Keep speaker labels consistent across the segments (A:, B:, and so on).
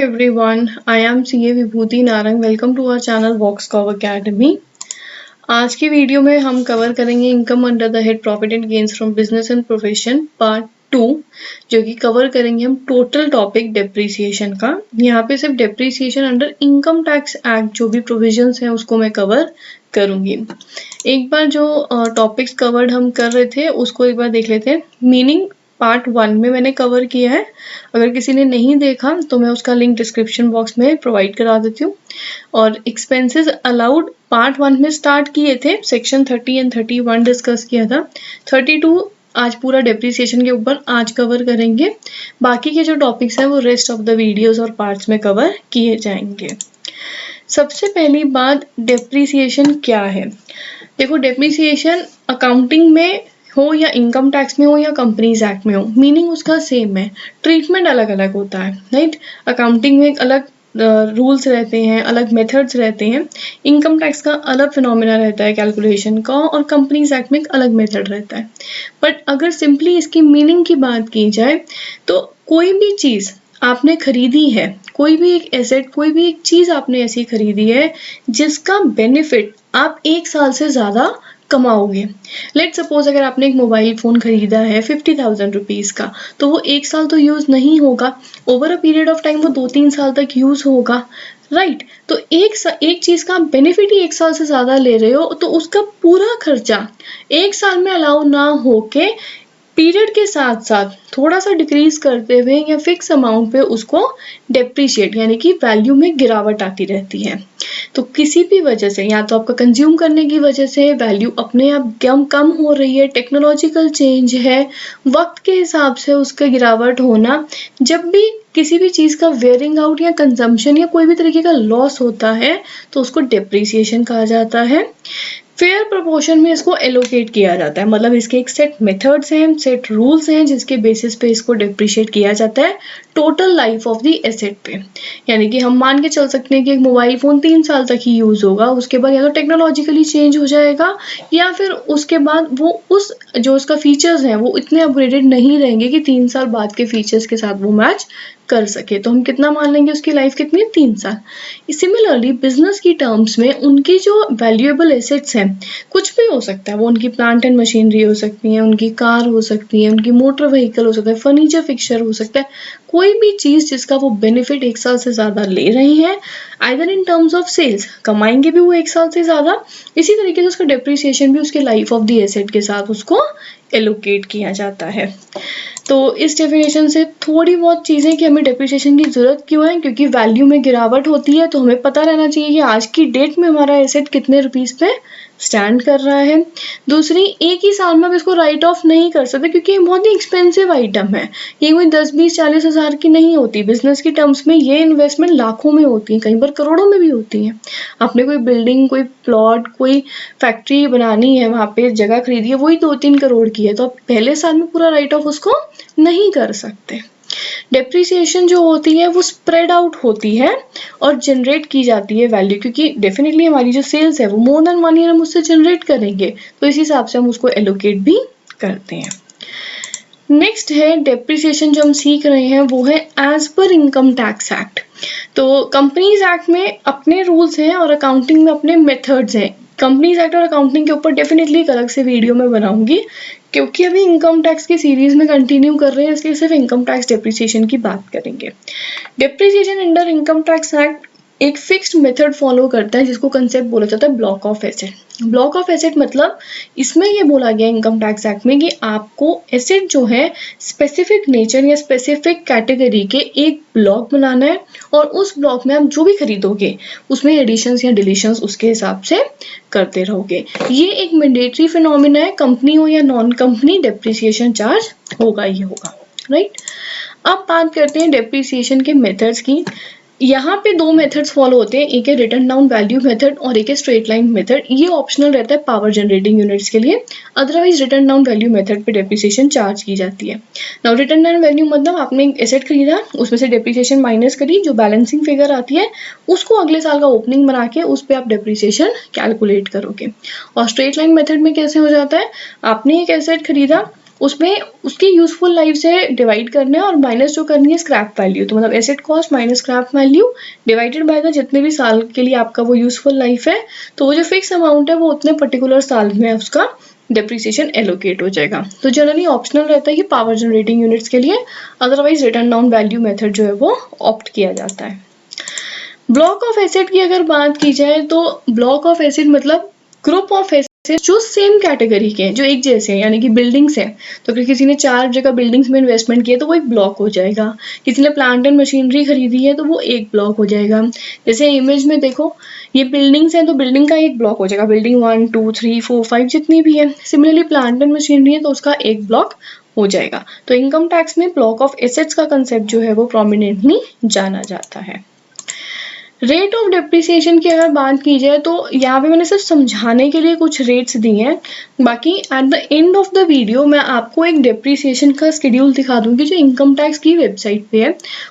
A: everyone, I am CA Vibhuti Narang. Welcome to our channel Vox Cover Academy. आज की video में हम कवर करेंगे income under the head profit and gains from business and profession part 2, जो कि cover करेंगे हम टोटल टॉपिक डेप्रीसिएशन का. यहाँ पे सिर्फ depreciation under income tax act जो भी प्रोविजंस हैं उसको मैं कवर करूंगी. एक बार जो टॉपिक्स कवर्ड हम कर रहे थे उसको एक बार देख लेते हैं. मीनिंग पार्ट 1 में मैंने कवर किया है. अगर किसी ने नहीं देखा तो मैं उसका लिंक डिस्क्रिप्शन बॉक्स में प्रोवाइड करा देती हूँ. और एक्सपेंसेस अलाउड पार्ट 1 में स्टार्ट किए थे, सेक्शन 30 एंड 31 डिस्कस किया था. 32 आज पूरा डेप्रीसिएशन के ऊपर आज कवर करेंगे. बाकी के जो टॉपिक्स हैं वो रेस्ट ऑफ द वीडियोस और पार्ट्स में कवर किए जाएंगे. सबसे पहली बात, डेप्रीसिएशन क्या है. देखो, डेप्रीसिएशन अकाउंटिंग में हो या इनकम टैक्स में हो या कंपनीज एक्ट में हो, मीनिंग उसका सेम है. ट्रीटमेंट अलग अलग होता है, राइट. अकाउंटिंग में अलग रूल्स रहते हैं, अलग मेथड्स रहते हैं. इनकम टैक्स का अलग फिनोमिना रहता है कैलकुलेशन का, और कंपनीज एक्ट में एक अलग मेथड रहता है. बट अगर सिंपली इसकी मीनिंग की बात की जाए तो कोई भी चीज़ आपने खरीदी है, कोई भी एक एसेट, कोई भी एक चीज़ आपने ऐसी खरीदी है जिसका बेनिफिट आप 1 साल से ज़्यादा कमाओगे. लेट सपोज अगर आपने एक मोबाइल फ़ोन खरीदा है 50,000 रुपीज़ का, तो वो 1 साल तो यूज़ नहीं होगा. Over a period of time वो 2-3 साल तक यूज़ होगा, राइट. तो एक चीज़ का बेनिफिट ही 1 साल से ज़्यादा ले रहे हो तो उसका पूरा खर्चा 1 साल में अलाउ ना होके पीरियड के साथ साथ थोड़ा सा डिक्रीज करते हुए या फिक्स अमाउंट पे उसको डेप्रीशिएट यानी कि वैल्यू में गिरावट आती रहती है. तो किसी भी वजह से, या तो आपका कंज्यूम करने की वजह से वैल्यू अपने आप कम हो रही है, टेक्नोलॉजिकल चेंज है, वक्त के हिसाब से उसका गिरावट होना, जब भी किसी भी चीज़ का वेयरिंग आउट या कंजम्पशन या कोई भी तरीके का लॉस होता है तो उसको डेप्रीसिएशन कहा जाता है. फेयर प्रोपोर्शन में इसको एलोकेट किया जाता है, मतलब इसके एक सेट मेथड्स हैं, सेट रूल्स हैं जिसके बेसिस पे इसको डेप्रीशिएट किया जाता है total life of the asset पे. यानी कि हम मान के चल सकते हैं कि एक मोबाइल फ़ोन 3 साल तक ही यूज़ होगा, उसके बाद या तो टेक्नोलॉजिकली चेंज हो जाएगा या फिर उसके बाद वो उस जो उसका फीचर्स हैं वो इतने अपग्रेडेड नहीं रहेंगे कि 3 साल बाद के फीचर्स के साथ वो मैच कर सके. तो हम कितना मान लेंगे उसकी लाइफ कितनी, 3 साल. सिमिलरली बिजनेस की टर्म्स में उनकी जो वैल्यूएबल एसेट्स हैं, कुछ भी हो सकता है, वो उनकी प्लांट एंड मशीनरी हो सकती है, उनकी कार हो सकती है, उनकी मोटर व्हीकल हो सकता है, फर्नीचर फिक्सचर हो सकता है, कोई भी चीज़ जिसका वो बेनिफिट 1 साल से ज़्यादा ले रही हैं, either in terms of sales, कमाएंगे भी वो 1 साल से ज़्यादा, इसी तरीके से उसका डेप्रीसिएशन भी उसके लाइफ ऑफ द एसेट के साथ उसको एलोकेट किया जाता है. तो इस डेफिनेशन से थोड़ी बहुत चीज़ें कि हमें डेप्रिसिएशन की ज़रूरत क्यों है, क्योंकि वैल्यू में गिरावट होती है तो हमें पता रहना चाहिए कि आज की डेट में हमारा एसेट कितने रुपीज़ पे स्टैंड कर रहा है. दूसरी, एक ही साल में आप इसको राइट ऑफ नहीं कर सकते क्योंकि ये बहुत ही एक्सपेंसिव आइटम है. ये कोई 10-20-40 हज़ार की नहीं होती. बिजनेस की टर्म्स में ये इन्वेस्टमेंट लाखों में होती है, कई बार करोड़ों में भी होती है. आपने कोई बिल्डिंग, कोई प्लॉट, कोई फैक्ट्री बनानी है, वहाँ पे जगह खरीदी है, वही 2-3 करोड़ की है, तो आप पहले साल में पूरा राइट ऑफ उसको नहीं कर सकते. डेप्रीसिएशन जो होती है वो स्प्रेड आउट होती है और जनरेट की जाती है वैल्यू, क्योंकि डेफिनेटली हमारी जो सेल्स है वो मोर देन 1 ईयर हम उससे जनरेट करेंगे, तो इस हिसाब से हम उसको एलोकेट भी करते हैं. नेक्स्ट है डेप्रीसिएशन जो हम सीख रहे हैं वो है as per income tax act. तो कंपनीज एक्ट में अपने रूल्स हैं और अकाउंटिंग में अपने मेथड्स हैं. कंपनीज एक्ट और अकाउंटिंग के ऊपर डेफिनेटली एक अलग से वीडियो में बनाऊंगी, क्योंकि अभी इनकम टैक्स की सीरीज में कंटिन्यू कर रहे हैं, इसलिए सिर्फ इनकम टैक्स डेप्रीसिएशन की बात करेंगे. Depreciation under income tax act एक फिक्स्ड मेथड फॉलो करता है जिसको कंसेप्ट बोला जाता है block of asset. Block of asset मतलब इसमें ये बोला गया इनकम टैक्स एक्ट में कि आपको एसेट जो है स्पेसिफिक नेचर या स्पेसिफिक कैटेगरी के एक ब्लॉक बनाना है, और उस ब्लॉक में आप जो भी खरीदोगे उसमें एडिशंस या डिलीशंस उसके हिसाब से करते रहोगे. ये एक मैंडेटरी फिनोमिना है, कंपनी हो या नॉन कंपनी डेप्रीसिएशन चार्ज होगा ही होगा, राइट. अब बात करते हैं डेप्रीसिएशन के मेथड्स की. यहाँ पे 2 मेथड्स फॉलो होते हैं, एक है रिटन डाउन वैल्यू मेथड और एक है स्ट्रेट लाइन मेथड. ये ऑप्शनल रहता है पावर जनरेटिंग यूनिट्स के लिए, otherwise written down value method पे डेप्रीसिएशन चार्ज की जाती है. नाउ रिटन डाउन वैल्यू मतलब आपने एक एसेट खरीदा, उसमें से डेप्रीसिएशन माइनस करी, जो बैलेंसिंग फिगर आती है उसको अगले साल का ओपनिंग बना के उस पर आप डेप्रीसिएशन कैलकुलेट करोगे. और स्ट्रेट लाइन मेथड में कैसे हो जाता है, आपने एक एसेट खरीदा, उसमें उसकी यूजफुल लाइफ से डिवाइड करना है और माइनस जो करनी है स्क्रैप वैल्यू। तो मतलब asset cost minus scrap value divided by the जितने भी साल के लिए आपका वो यूजफुल लाइफ है, तो वो जो फिक्स अमाउंट है वो उतने पर्टिकुलर साल में उसका डेप्रिसिएशन एलोकेट हो जाएगा। तो जनरली ऑप्शनल रहता है कि पावर जनरेटिंग यूनिट्स के लिए, otherwise return down value method जो है वो ऑप्ट किया जाता है। ब्लॉक ऑफ एसेट की अगर बात की जाए तो ब्लॉक ऑफ एसेट मतलब ग्रुप ऑफ एसेट जो सेम कैटेगरी के हैं, जो एक जैसे हैं, यानी कि बिल्डिंग्स हैं। तो अगर किसी ने 4 जगह बिल्डिंग्स में इन्वेस्टमेंट किया तो वो एक ब्लॉक हो जाएगा। किसी ने प्लांट एंड मशीनरी खरीदी है तो वो एक ब्लॉक हो जाएगा। जैसे इमेज में देखो ये बिल्डिंग्स हैं तो बिल्डिंग का एक ब्लॉक हो जाएगा, बिल्डिंग 1 2 3 4 5 जितनी भी है। सिमिलरली प्लांट एंड मशीनरी है तो उसका एक ब्लॉक हो जाएगा। तो इनकम टैक्स में ब्लॉक ऑफ एसेट्स का कंसेप्ट जो है वो प्रोमिनेंटली जाना जाता है। रेट ऑफ डेप्रिसिएशन की अगर बात की जाए तो यहाँ पे मैंने सिर्फ समझाने के लिए कुछ रेट्स दिए हैं, बाकी at the end of the video मैं आपको एक डेप्रिसिएशन का शेड्यूल दिखा दूंगी जो इनकम टैक्स की वेबसाइट पे है।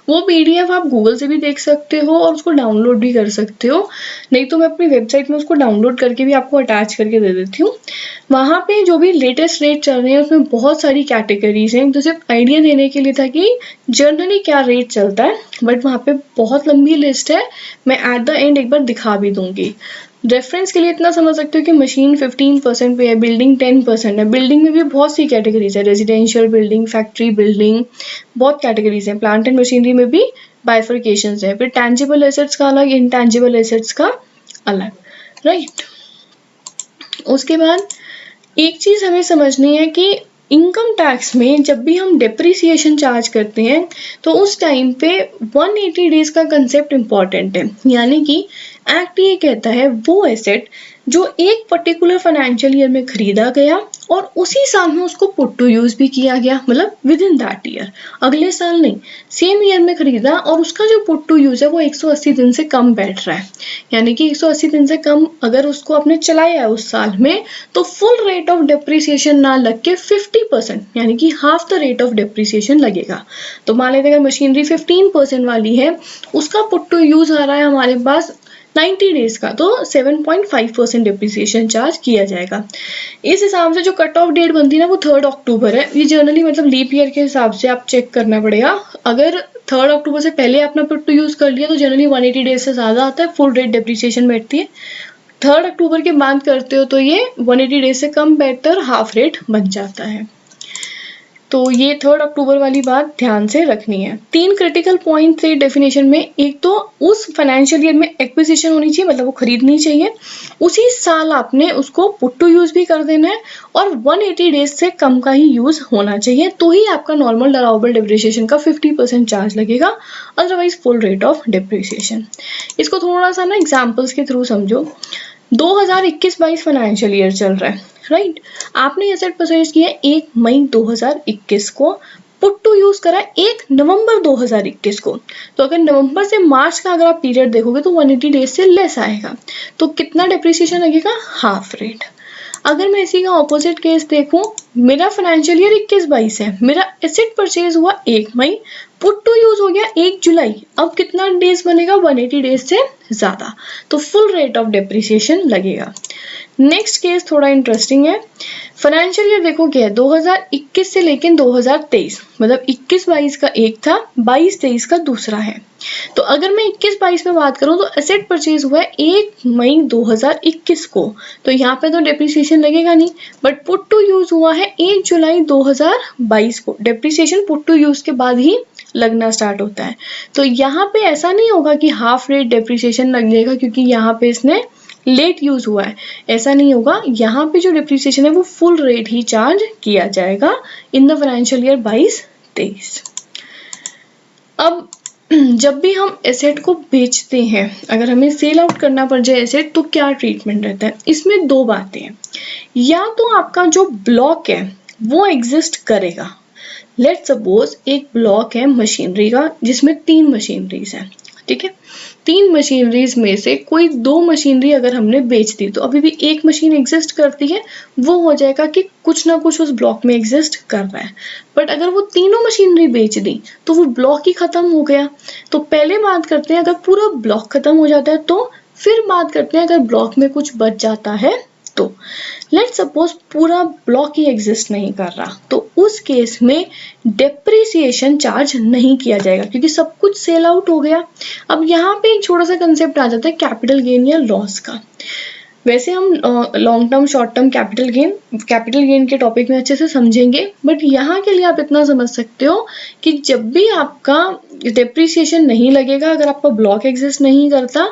A: वो पीडीएफ आप गूगल से भी देख सकते हो और उसको डाउनलोड भी कर सकते हो, नहीं तो मैं अपनी वेबसाइट में उसको डाउनलोड करके भी आपको अटैच करके दे देती हूँ। वहाँ पे जो भी लेटेस्ट रेट चल रहे हैं उसमें बहुत सारी कैटेगरीज हैं, तो सिर्फ आइडिया देने के लिए था कि जनरली क्या रेट चलता है, बट वहाँ पे बहुत लंबी लिस्ट है, मैं एट द एंड एक बार दिखा भी दूंगी। रेफरेंस के लिए इतना समझ सकते हो कि मशीन 15% पे है, बिल्डिंग 10% है। बिल्डिंग में भी बहुत सी कैटेगरीज है, रेजिडेंशियल बिल्डिंग, फैक्ट्री बिल्डिंग, बहुत कैटेगरीज हैं। प्लांट एंड मशीनरी में भी बाइफर्केशंस है। फिर टैंजिबल एसेट्स का अलग, इनटैंजिबल एसेट्स का अलग, राइट। उसके बाद एक चीज हमें समझनी है कि इनकम टैक्स में जब भी हम डेप्रिसिएशन चार्ज करते हैं तो उस टाइम पे 180 डेज का कंसेप्ट इंपॉर्टेंट है। यानी कि एक्ट ये कहता है वो एसेट जो एक पर्टिकुलर फाइनेंशियल ईयर में खरीदा गया और उसी साल में उसको पुट टू यूज भी किया गया, मतलब विद इन दैट ईयर, अगले साल नहीं, सेम ईयर में खरीदा और उसका जो पुट टू यूज है वो 180 दिन से कम बैठ रहा है। यानी कि 180 दिन से कम अगर उसको आपने चलाया है उस साल में तो फुल रेट ऑफ डेप्रिसिएशन ना लग के 50% यानी कि half the rate of depreciation लगेगा। तो मान लेते हैं अगर मशीनरी 15% वाली है, उसका पुट टू यूज आ रहा है हमारे पास 90 डेज का, तो 7.5% डेप्रिसिएशन चार्ज किया जाएगा। इस हिसाब से जो कट ऑफ डेट बनती है ना वो 3 अक्टूबर है। ये जनरली मतलब लीप ईयर के हिसाब से आप चेक करना पड़ेगा। अगर 3 अक्टूबर से पहले आपने पुट टू यूज कर लिया तो जनरली 180 डेज से ज्यादा आता है, फुल रेट डेप्रिसिएशन बैठती है। 3 अक्टूबर के बाद करते हो तो ये 180 डेज से कम बैठता है और हाफ रेट बन जाता है। तो ये 3 अक्टूबर वाली बात ध्यान से रखनी है। 3 क्रिटिकल पॉइंट थे डेफिनेशन में। एक तो उस फाइनेंशियल ईयर में एक्विजिशन होनी चाहिए, मतलब वो खरीदनी चाहिए, उसी साल आपने उसको पुट टू यूज भी कर देना है और 180 डेज से कम का ही यूज होना चाहिए, तो ही आपका नॉर्मल अलाउबल डेप्रिसिएशन का 50% चार्ज लगेगा, otherwise full rate of depreciation. इसको थोड़ा सा ना एग्जाम्पल्स के थ्रू समझो। 2021-22 फाइनेंशियल ईयर चल रहा है, राइट। आपने एसेट परचेज किया 1 मई 2021 को, पुट टू यूज करा 1 नवंबर 2021 को। तो अगर नवंबर से मार्च का अगर आप पीरियड देखोगे तो 180 डेज से लेस आएगा, तो कितना डेप्रिसिएशन लगेगा, हाफ रेट। अगर मैं इसी का ऑपोजिट केस देखूं, मेरा फाइनेंशियल ईयर 21-22 है, मेरा एसेट परचेज हुआ 1 मई, पुट टू यूज हो गया 1 जुलाई, अब कितना डेज बनेगा, 180 डेज से ज्यादा, तो फुल रेट ऑफ डेप्रिसिएशन लगेगा। नेक्स्ट केस थोड़ा इंटरेस्टिंग है। फाइनेंशियल ईयर देखो क्या है, 2021 से लेकिन 2023, मतलब 21-22 का एक था, 22-23 का दूसरा है। तो अगर मैं 21-22 में बात करूं तो एसेट परचेज हुआ है 1 मई 2021 को, तो यहाँ पे तो डेप्रिसिएशन लगेगा नहीं, बट पुट टू यूज हुआ है 1 जुलाई 2022 को। डेप्रिसिएशन पुट टू यूज के बाद ही लगना स्टार्ट होता है। तो यहाँ पे ऐसा नहीं होगा कि हाफ रेट डेप्रिसिएशन लग जाएगा क्योंकि यहाँ पे इसने लेट यूज हुआ है, ऐसा नहीं होगा। यहाँ पे जो डेप्रिसिएशन है वो फुल रेट ही चार्ज किया जाएगा इन द फाइनेंशियल ईयर 22-23। अब जब भी हम एसेट को बेचते हैं, अगर हमें सेल आउट करना पड़ जाए एसेट, तो क्या ट्रीटमेंट रहता है, इसमें 2 बातें हैं। या तो आपका जो ब्लॉक है वो एग्जिस्ट करेगा। लेट्स सपोज एक ब्लॉक है मशीनरी का जिसमें 3 मशीनरीज हैं, ठीक है। 3 मशीनरीज में से कोई 2 मशीनरी अगर हमने बेच दी तो अभी भी एक मशीन एग्जिस्ट करती है, वो हो जाएगा कि कुछ ना कुछ उस ब्लॉक में एग्जिस्ट कर रहा है। बट अगर वो तीनों मशीनरी बेच दी तो वो ब्लॉक ही खत्म हो गया। तो पहले बात करते हैं अगर पूरा ब्लॉक खत्म हो जाता है तो, फिर बात करते हैं अगर ब्लॉक में कुछ बच जाता है तो लेट्स सपोज पूरा ब्लॉक ही एग्जिस्ट नहीं कर रहा, तो उस केस में डेप्रिसिएशन चार्ज नहीं किया जाएगा क्योंकि सब कुछ सेल आउट हो गया। अब यहाँ पे एक छोटा सा कंसेप्ट आ जाता है कैपिटल गेन या लॉस का। वैसे हम long term short term capital gain के टॉपिक में अच्छे से समझेंगे, बट यहाँ के लिए आप इतना समझ सकते हो कि जब भी आपका डेप्रिसिएशन नहीं लगेगा अगर आपका ब्लॉक एग्जिस्ट नहीं करता,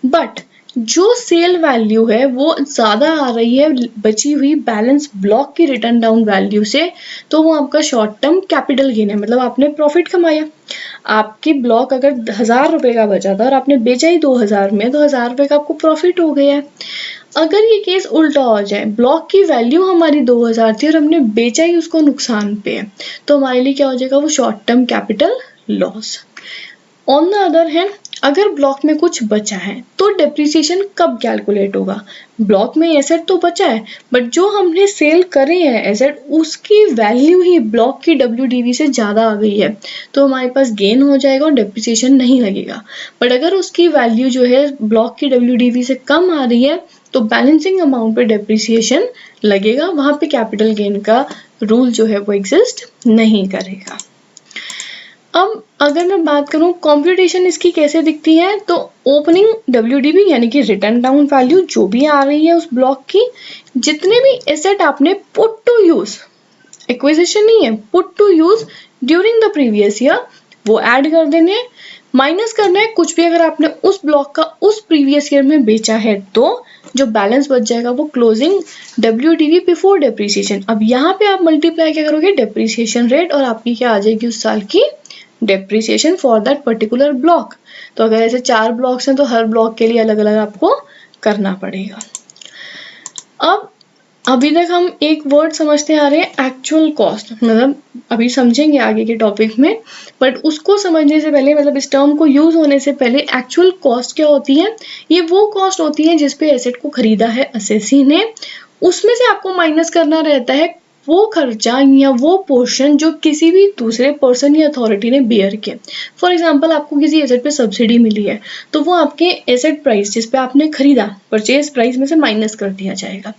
A: बट जो सेल वैल्यू है वो ज़्यादा आ रही है बची हुई बैलेंस ब्लॉक की रिटर्न डाउन वैल्यू से, तो वो आपका शॉर्ट टर्म कैपिटल गेन है, मतलब आपने प्रॉफिट कमाया। आपकी ब्लॉक अगर 1000 रुपये का बचा था और आपने बेचा ही 2000 में, तो 1000 रुपये का आपको प्रॉफिट हो गया है। अगर ये केस उल्टा हो जाए, ब्लॉक की वैल्यू हमारी 2000 थी और हमने बेचा ही उसको नुकसान पे है, तो हमारे लिए क्या हो जाएगा, वो short term capital loss. On the other hand अगर ब्लॉक में कुछ बचा है तो डेप्रिसिएशन कब कैलकुलेट होगा, ब्लॉक में एसेट तो बचा है बट जो हमने सेल करे हैं एसेट उसकी वैल्यू ही ब्लॉक की WDV से ज़्यादा आ गई है, तो हमारे पास गेन हो जाएगा और डेप्रिसिएशन नहीं लगेगा। बट अगर उसकी वैल्यू जो है ब्लॉक की WDV से कम आ रही है तो बैलेंसिंग अमाउंट पे डेप्रिसिएशन लगेगा, वहाँ पे कैपिटल गेन का रूल जो है वो एग्जिस्ट नहीं करेगा। अब अगर मैं बात करूं कंप्यूटेशन इसकी कैसे दिखती है, तो ओपनिंग WDV यानी कि रिटर्न डाउन वैल्यू जो भी आ रही है उस ब्लॉक की, जितने भी एसेट आपने पुट टू यूज, एक्विजिशन नहीं है, put to use during the previous year, वो ऐड कर देने, माइनस करना है कुछ भी अगर आपने उस ब्लॉक का उस प्रीवियस ईयर में बेचा है, तो जो बैलेंस बच जाएगा वो क्लोजिंग WDV बिफोर डेप्रिसिएशन। अब यहाँ पे आप मल्टीप्लाई क्या करोगे, डेप्रिसिएशन रेट, और आपकी क्या आ जाएगी उस साल की depreciation for that particular block. तो अगर ऐसे 4 ब्लॉक्स हैं तो हर ब्लॉक के लिए अलग अलग आपको करना पड़ेगा। अब अभी तक हम एक वर्ड समझते आ रहे हैं एक्चुअल कॉस्ट, मतलब अभी समझेंगे आगे के टॉपिक में, बट उसको समझने से पहले, मतलब इस टर्म को यूज होने से पहले, एक्चुअल कॉस्ट क्या होती है, ये वो कॉस्ट होती है जिसपे एसेट को खरीदा है असेसी ने, उसमें से आपको माइनस करना रहता है वो खर्चा या वो पोर्शन जो किसी भी दूसरे पर्सन या अथॉरिटी ने बेयर किया। फॉर एग्जांपल आपको किसी एसेट पे सब्सिडी मिली है तो वो आपके एसेट प्राइस जिस पे आपने खरीदा, परचेज प्राइस में से माइनस कर दिया जाएगा।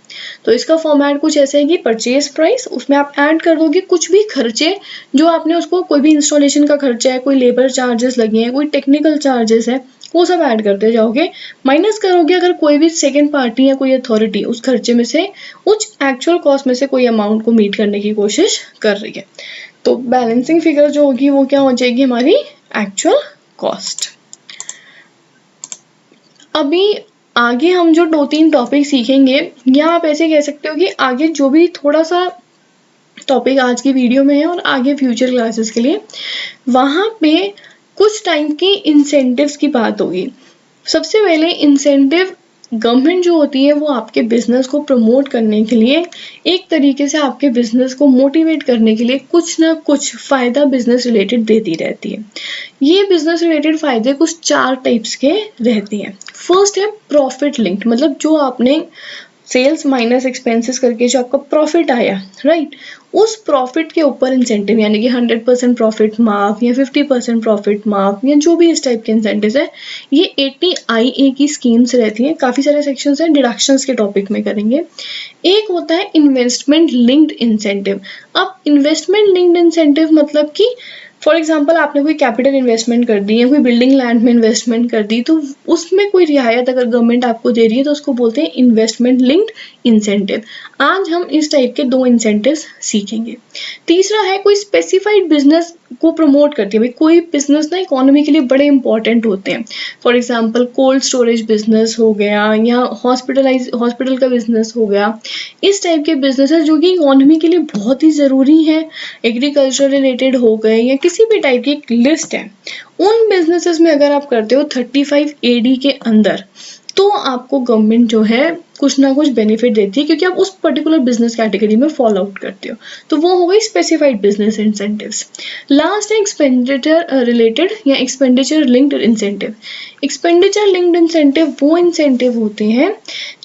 A: तो इसका फॉर्मेट कुछ ऐसे है कि परचेज प्राइस, उसमें आप ऐड कर दोगे कुछ भी खर्चे जो आपने उसको, कोई भी इंस्टॉलेशन का खर्चा है, कोई लेबर चार्जेस लगे हैं, कोई टेक्निकल चार्जेस है, वो सब ऐड करते जाओगे, माइनस करोगे अगर कोई भी सेकंड पार्टी या कोई अथॉरिटी उस खर्चे में से, उस एक्चुअल कॉस्ट में से कोई अमाउंट को मीट करने की कोशिश कर रही है, तो बैलेंसिंग फिगर जो होगी वो क्या हो जाएगी, हमारी एक्चुअल कॉस्ट। अभी आगे हम जो 2-3 टॉपिक सीखेंगे, या आप ऐसे कह सकते हो कि आगे जो भी थोड़ा सा टॉपिक आज की वीडियो में है और आगे फ्यूचर क्लासेस के लिए, वहाँ पे कुछ टाइम की इंसेंटिव्स की बात होगी। सबसे पहले इंसेंटिव गवर्नमेंट जो होती है वो आपके बिजनेस को प्रमोट करने के लिए, एक तरीके से आपके बिजनेस को मोटिवेट करने के लिए कुछ ना कुछ फायदा बिजनेस रिलेटेड देती रहती है। ये बिजनेस रिलेटेड फायदे कुछ 4 टाइप्स के रहते हैं। फर्स्ट है प्रॉफिट लिंक्ड, मतलब जो आपने सेल्स माइनस एक्सपेंसेस करके जो आपका प्रॉफिट आया, राइट, उस प्रॉफिट के ऊपर इंसेंटिव, यानी कि 100% प्रॉफिट माफ या 50% प्रॉफिट माफ या जो भी इस टाइप के इंसेंटिव है, ये 80IA की स्कीम्स रहती हैं। काफ़ी सारे सेक्शंस हैं, डिडक्शंस के टॉपिक में करेंगे। एक होता है इन्वेस्टमेंट लिंक्ड इंसेंटिव। अब इन्वेस्टमेंट लिंक्ड इंसेंटिव मतलब कि फॉर एग्जाम्पल आपने कोई कैपिटल इन्वेस्टमेंट कर दी है, कोई बिल्डिंग लैंड में इन्वेस्टमेंट कर दी, तो उसमें कोई रियायत अगर गवर्नमेंट आपको दे रही है तो उसको बोलते हैं इन्वेस्टमेंट लिंक्ड इंसेंटिव। आज हम इस टाइप के 2 इंसेंटिव्स सीखेंगे। तीसरा है कोई स्पेसिफाइड बिजनेस को प्रमोट करती है। भाई कोई बिजनेस ना इकोनॉमी के लिए बड़े इंपॉर्टेंट होते हैं, for example cold storage business हो गया या हॉस्पिटल का बिजनेस हो गया, इस टाइप के बिजनेसेस जो कि इकोनॉमी के लिए बहुत ही ज़रूरी है, एग्रीकल्चर रिलेटेड हो गए या किसी भी टाइप की एक लिस्ट है, उन बिजनेसेस में अगर आप करते हो 35 AD के अंदर, तो आपको गवर्नमेंट जो है कुछ ना कुछ बेनिफिट देती है क्योंकि आप उस पर्टिकुलर बिजनेस कैटेगरी में फॉलो आउट करते हो, तो वो हो गई स्पेसिफाइड बिजनेस इंसेंटिव्स। लास्ट है एक्सपेंडिचर रिलेटेड या expenditure linked incentive. Expenditure linked incentive वो इंसेंटिव होते हैं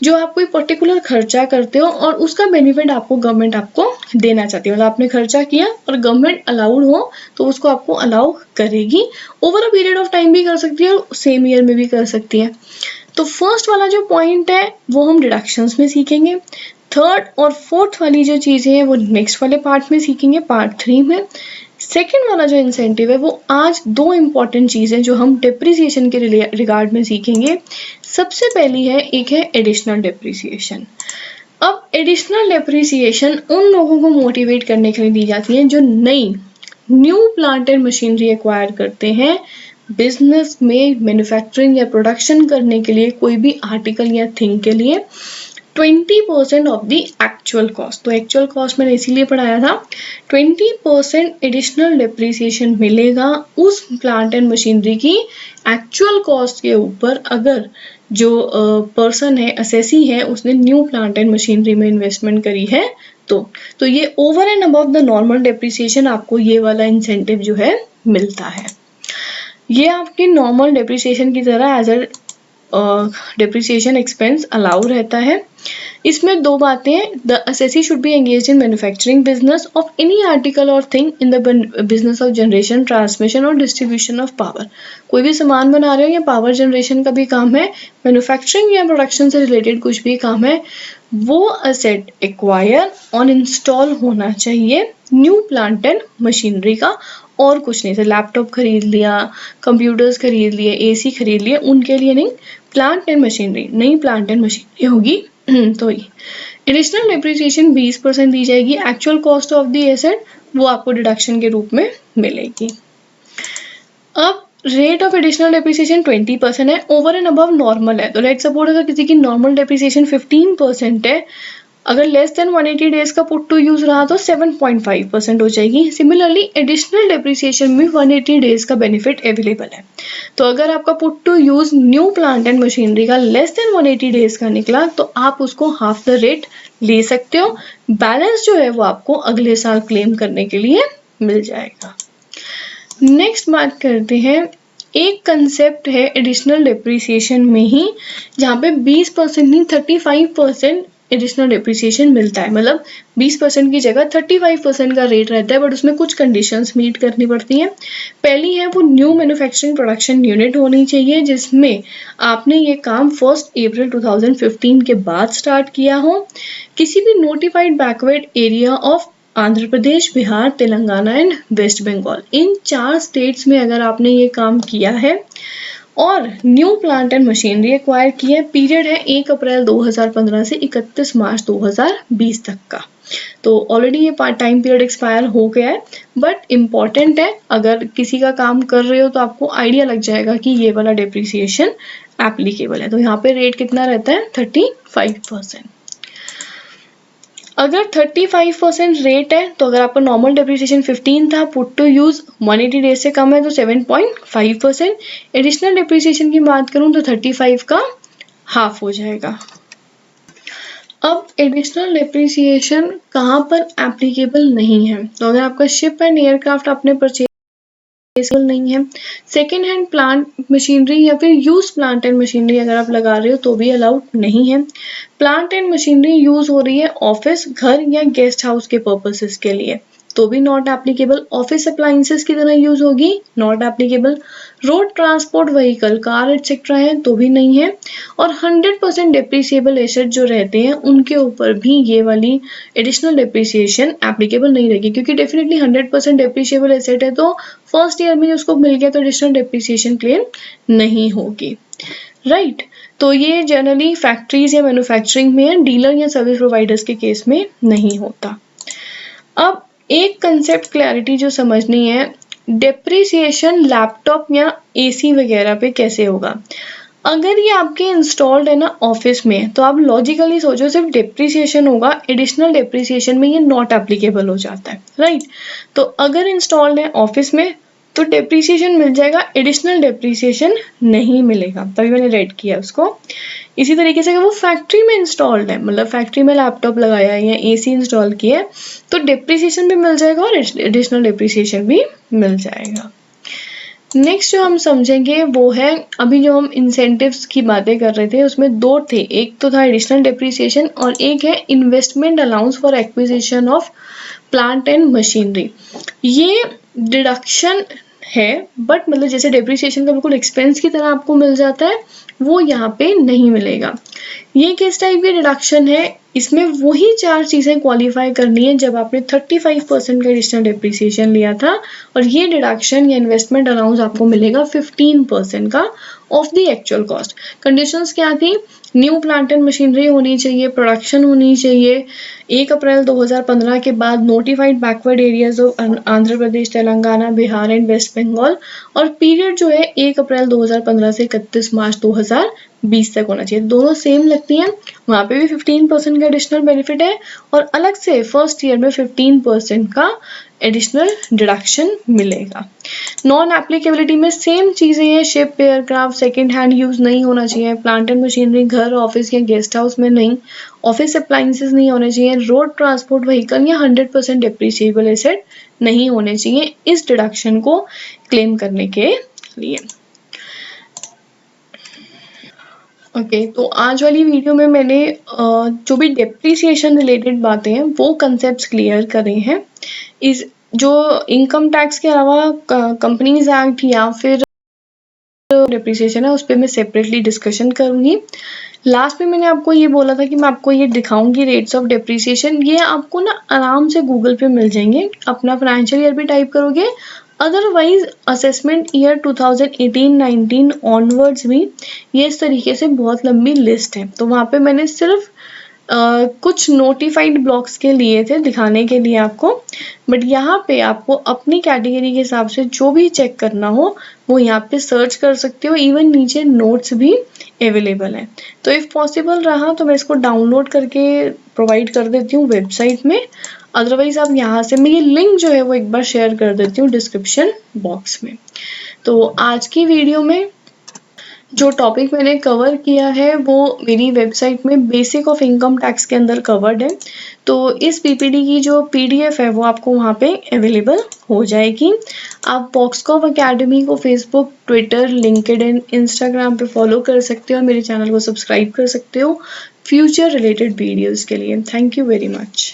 A: जो आप कोई पर्टिकुलर खर्चा करते हो और उसका बेनिफिट आपको गवर्नमेंट आपको देना चाहती है, मतलब आपने खर्चा किया और गवर्नमेंट अलाउड हो तो उसको आपको अलाउ करेगी, over a period of time भी कर सकती है और सेम ईयर में भी कर सकती है। तो फर्स्ट वाला जो पॉइंट है वो हम डिडक्शंस में सीखेंगे, थर्ड और फोर्थ वाली जो चीज़ें हैं वो नेक्स्ट वाले पार्ट में सीखेंगे, पार्ट 3 में। सेकेंड वाला जो इंसेंटिव है वो आज दो इम्पॉर्टेंट चीज़ें जो हम डिप्रिसिएशन के रिगार्ड में सीखेंगे। सबसे पहली है, एक है एडिशनल डिप्रिसिएशन। अब एडिशनल डिप्रिसिएशन उन लोगों को मोटिवेट करने के लिए दी जाती है जो नई new plant and machinery acquire करते हैं बिजनेस में मैन्युफैक्चरिंग या प्रोडक्शन करने के लिए, कोई भी आर्टिकल या थिंग के लिए 20% ऑफ द एक्चुअल कॉस्ट। तो एक्चुअल कॉस्ट मैंने इसीलिए पढ़ाया था, 20% एडिशनल डिप्रिसिएशन मिलेगा उस प्लांट एंड मशीनरी की एक्चुअल कॉस्ट के ऊपर, अगर जो पर्सन है, असेसी है, उसने न्यू प्लांट एंड मशीनरी में इन्वेस्टमेंट करी है तो ये over and above the normal depreciation आपको ये वाला इंसेंटिव जो है मिलता है। ये आपकी नॉर्मल डिप्रिसिएशन की तरह as a depreciation expense allow रहता है। इसमें दो बातें हैं, the assessee should be engaged in manufacturing business of any article और thing in the business of generation, transmission और डिस्ट्रीब्यूशन ऑफ पावर। कोई भी सामान बना रहे हो या पावर जनरेशन का भी काम है, मैन्युफैक्चरिंग या प्रोडक्शन से रिलेटेड कुछ भी काम है, वो असेट एक्वायर और इंस्टॉल होना चाहिए न्यू प्लांट एंड मशीनरी का, और कुछ नहीं। जैसे लैपटॉप खरीद लिया, कंप्यूटर्स खरीद लिए, एसी खरीद लिए, उनके लिए नहीं, प्लांट एंड मशीनरी, नई प्लांट एंड मशीनरी होगी तो ये एडिशनल डिप्रिसिएशन 20% दी जाएगी। Actual cost of the asset वो आपको डिडक्शन के रूप में मिलेगी। अब रेट ऑफ एडिशनल डिप्रिसिएशन 20% है, ओवर एंड अबव नॉर्मल है। तो लेट्स सपोज अगर किसी की नॉर्मल डिप्रिसिएशन 15% है, अगर लेस देन 180 डेज का पुट टू यूज रहा तो 7.5% हो जाएगी। सिमिलरली एडिशनल डिप्रिसिएशन में 180 डेज का बेनिफिट अवेलेबल है। तो अगर आपका put to use new plant and machinery का लेस देन 180 डेज का निकला तो आप उसको हाफ द रेट ले सकते हो, बैलेंस जो है वो आपको अगले साल क्लेम करने के लिए मिल जाएगा। नेक्स्ट बात करते हैं, एक कंसेप्ट है एडिशनल डिप्रिसिएशन में ही जहाँ पे 20% नहीं 35% एडिशनल डिप्रिसिएशन मिलता है। मतलब 20% की जगह 35% का रेट रहता है, बट उसमें कुछ कंडीशंस मीट करनी पड़ती हैं। पहली है, वो न्यू मैन्युफैक्चरिंग प्रोडक्शन यूनिट होनी चाहिए जिसमें आपने ये काम 1 अप्रैल 2015 के बाद स्टार्ट किया हो। किसी भी notified backward area of Andhra Pradesh, Bihar, Telangana and West Bengal, in 4 states में अगर आपने ये काम किया है और new plant and machinery acquire की है, पीरियड है 1 अप्रैल 2015 से 31 मार्च 2020 तक का। तो ऑलरेडी ये पार्ट टाइम पीरियड एक्सपायर हो गया है, बट इम्पॉर्टेंट है, अगर किसी का काम कर रहे हो तो आपको आइडिया लग जाएगा कि ये वाला डिप्रिसिएशन एप्लीकेबल है। तो यहाँ पे रेट कितना रहता है, 35%। अगर 35% रेट है तो अगर आपका नॉर्मल डिप्रिसिएशन 15 था, पुट टू यूज 180 डेज से कम है तो 7.5%। एडिशनल डिप्रिसिएशन की बात करूं तो 35 का हाफ हो जाएगा। अब एडिशनल डिप्रिसिएशन कहाँ पर एप्लीकेबल नहीं है, तो अगर आपका शिप एंड एयरक्राफ्ट आपने परचेज नहीं है, सेकेंड हैंड प्लांट मशीनरी या फिर यूज प्लांट एंड मशीनरी अगर आप लगा रहे हो तो भी अलाउड नहीं है। प्लांट एंड मशीनरी यूज हो रही है ऑफिस, घर या गेस्ट हाउस के पर्पसेस के लिए तो भी नॉट एप्लीकेबल। ऑफिस अप्लायंसेस की तरह यूज होगी, not applicable. Road transport vehicle, car etcetera है तो भी नहीं है। और 100% डिप्रिसिएबल एसेट जो रहते हैं उनके ऊपर भी ये वाली एडिशनल डिप्रिसिएशन एप्लीकेबल नहीं रहेगी, क्योंकि डेफिनेटली 100% डिप्रिसिएबल एसेट है तो फर्स्ट ईयर में उसको मिल गया तो एडिशनल डिप्रिसिएशन क्लेम नहीं होगी, राइट। तो ये जनरली फैक्ट्रीज या मैन्युफैक्चरिंग में, डीलर या सर्विस प्रोवाइडर्स के केस में नहीं होता। अब एक कंसेप्ट क्लैरिटी जो समझनी है, डिप्रिसिएशन लैपटॉप या एसी वगैरह पे कैसे होगा। अगर ये आपके इंस्टॉल्ड है ना ऑफिस में, तो आप लॉजिकली सोचो सिर्फ डिप्रिसिएशन होगा, एडिशनल डिप्रिसिएशन में ये नॉट एप्लीकेबल हो जाता है, राइट। तो अगर इंस्टॉल्ड है ऑफिस में तो डिप्रिसिएशन मिल जाएगा, एडिशनल डिप्रिसिएशन नहीं मिलेगा, तभी मैंने रेड किया उसको। इसी तरीके से अगर वो फैक्ट्री में इंस्टॉल्ड है, मतलब फैक्ट्री में लैपटॉप लगाया है या एसी इंस्टॉल किया है, तो डिप्रिसिएशन भी मिल जाएगा और एडिशनल डिप्रिसिएशन भी मिल जाएगा। नेक्स्ट जो हम समझेंगे वो है, अभी जो हम इंसेंटिव्स की बातें कर रहे थे उसमें दो थे, एक तो था एडिशनल डिप्रिसिएशन और एक है investment allowance for acquisition of plant and machinery. ये डिडक्शन है, बट मतलब जैसे डिप्रिसिएशन का बिल्कुल एक्सपेंस की तरह आपको मिल जाता है, वो यहाँ पे नहीं मिलेगा। ये किस टाइप की डिडक्शन है, इसमें वही 4 चीज़ें क्वालिफाई करनी है जब आपने 35% का एडिशनल डेप्रिसिएशन लिया था, और ये डिडक्शन या इन्वेस्टमेंट अलाउंस आपको मिलेगा 15% का of the actual cost. Conditions क्या थी, न्यू प्लांट एंड मशीनरी होनी चाहिए, प्रोडक्शन होनी चाहिए, 1 अप्रैल 2015 के बाद notified backward areas of Andhra Pradesh, Telangana, Bihar and West Bengal, और पीरियड जो है 1 अप्रैल 2015 से 31 मार्च 2020 तक होना चाहिए। दोनों सेम लगती हैं, वहाँ पे भी 15% का एडिशनल बेनिफिट है, और अलग से फर्स्ट ईयर में 15% का एडिशनल डिडक्शन मिलेगा। नॉन एप्लीकेबिलिटी में सेम चीज़ें हैं, ship, aircraft, second hand use नहीं होना चाहिए, प्लांट एंड मशीनरी घर, ऑफिस या गेस्ट हाउस में नहीं, ऑफिस अप्लाइंसेस नहीं होने चाहिए, रोड ट्रांसपोर्ट व्हीकल या 100% डेप्रिसिएबल एसेट नहीं होने चाहिए इस डिडक्शन को क्लेम करने के लिए। ओके, तो आज वाली वीडियो में मैंने जो भी डेप्रिसिएशन रिलेटेड बातें हैं वो कंसेप्ट्स क्लियर करे हैं। इस जो इनकम टैक्स के अलावा कंपनीज एक्ट या फिर डेप्रिसिएशन है उस पर मैं सेपरेटली डिस्कशन करूंगी। लास्ट में मैंने आपको ये बोला था कि मैं आपको ये दिखाऊंगी रेट्स ऑफ डेप्रिसिएशन, ये आपको ना आराम से गूगल पे मिल जाएंगे, अपना फाइनेंशियल ईयर भी टाइप करोगे, अदरवाइज असेसमेंट ईयर 2018-19 ऑनवर्ड्स भी ये इस तरीके से बहुत लंबी लिस्ट है। तो वहाँ पे मैंने सिर्फ कुछ नोटिफाइड ब्लॉक्स के लिए थे दिखाने के लिए आपको, बट यहाँ पे आपको अपनी कैटेगरी के हिसाब से जो भी चेक करना हो वो यहाँ पे सर्च कर सकते हो, इवन नीचे नोट्स भी अवेलेबल है। तो इफ़ पॉसिबल रहा तो मैं इसको डाउनलोड करके प्रोवाइड कर देती हूँ वेबसाइट में, अदरवाइज आप यहाँ से, मैं ये लिंक जो है वो एक बार शेयर कर देती हूँ डिस्क्रिप्शन बॉक्स में। तो आज की वीडियो में जो टॉपिक मैंने कवर किया है वो मेरी वेबसाइट में बेसिक ऑफ इनकम टैक्स के अंदर कवर्ड है। तो इस पीपीटी की जो पीडीएफ है वो आपको वहाँ पे अवेलेबल हो जाएगी। आप वॉक्सकॉव एकेडमी को फेसबुक, ट्विटर, लिंक्डइन, इंस्टाग्राम पे फॉलो कर सकते हो और मेरे चैनल को सब्सक्राइब कर सकते हो फ्यूचर रिलेटेड वीडियोज़ के लिए। Thank you very much.